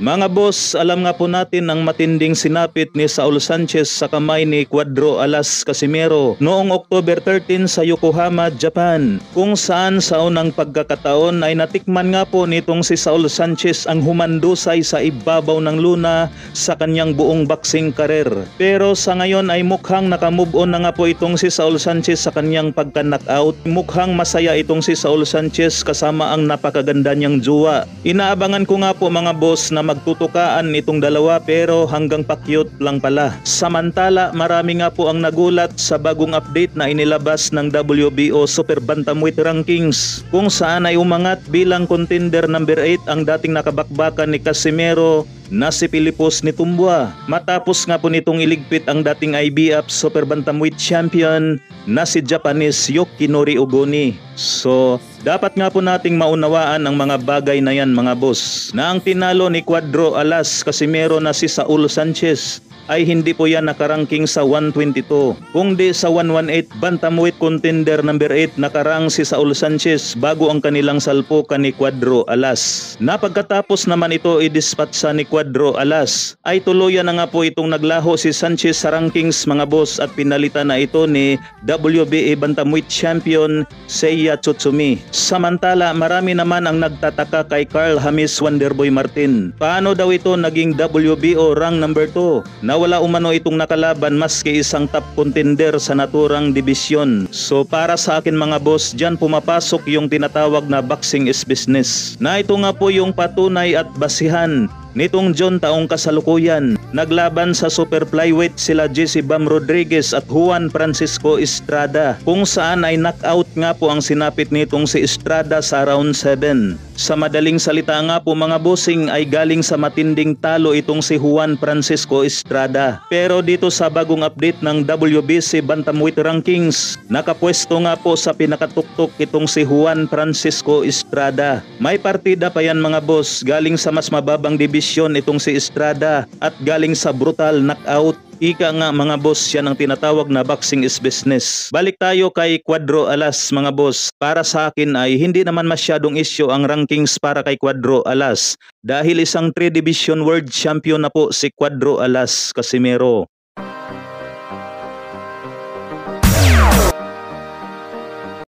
Mga boss, alam nga po natin ang matinding sinapit ni Saul Sanchez sa kamay ni Cuadro Alas Casimero noong October 13 sa Yokohama, Japan, kung saan sa unang pagkakataon ay natikman nga po nitong si Saul Sanchez ang humandusay sa ibabaw ng luna sa kanyang buong boxing career. Pero sa ngayon ay mukhang nakamove on na nga po itong si Saul Sanchez sa kanyang pagka-knockout. Mukhang masaya itong si Saul Sanchez kasama ang napakaganda niyang jowa. Inaabangan ko nga po mga boss na magtutukaan itong dalawa pero hanggang pa-cute lang pala. Samantala, marami nga po ang nagulat sa bagong update na inilabas ng WBO Super Bantamweight Rankings kung saan ay umangat bilang contender number 8 ang dating nakabakbakan ni Casimero na si Pilipos Nitumboa matapos nga po nitong iligpit ang dating IBF Super Bantamweight Champion na si Japanese Yoshinori Ogoni. So, dapat nga po nating maunawaan ang mga bagay na yan mga boss, na ang tinalo ni Cuadro Alas Casimero na si Saul Sanchez ay hindi po yan nakaranking sa 122, kundi sa 118 bantamweight contender number 8 nakarang si Saul Sanchez bago ang kanilang salpukan ni Cuadro Alas. Na pagkatapos naman ito i-dispatcha ni Cuadro Alas ay tuluyan na nga po itong naglaho si Sanchez sa rankings mga boss at pinalitan na ito ni WBA bantamweight champion Seiya Tsutsumi. Samantala, marami naman ang nagtataka kay Carl James Wonderboy Martin. Paano daw ito naging WBO rank number 2? Na wala umano itong nakalaban maski isang top contender sa naturang dibisyon. So para sa akin mga boss, dyan pumapasok yung tinatawag na boxing is business. Na ito nga po yung patunay at basihan nitong June taong kasalukuyan. Naglaban sa super flyweight sila Jesse Bam Rodriguez at Juan Francisco Estrada, kung saan ay knockout nga po ang sinapit nitong si Estrada sa round 7. Sa madaling salita nga po mga bossing ay galing sa matinding talo itong si Juan Francisco Estrada. Pero dito sa bagong update ng WBC Bantamweight Rankings, nakapwesto nga po sa pinakatuktok itong si Juan Francisco Estrada. May partida pa yan mga boss, galing sa mas mababang division itong si Estrada at galing sa brutal knockout. Ika nga mga boss, yan ang tinatawag na boxing is business. Balik tayo kay Cuadro Alas mga boss. Para sa akin ay hindi naman masyadong issue ang rankings para kay Cuadro Alas dahil isang 3 division world champion na po si Cuadro Alas Casimero.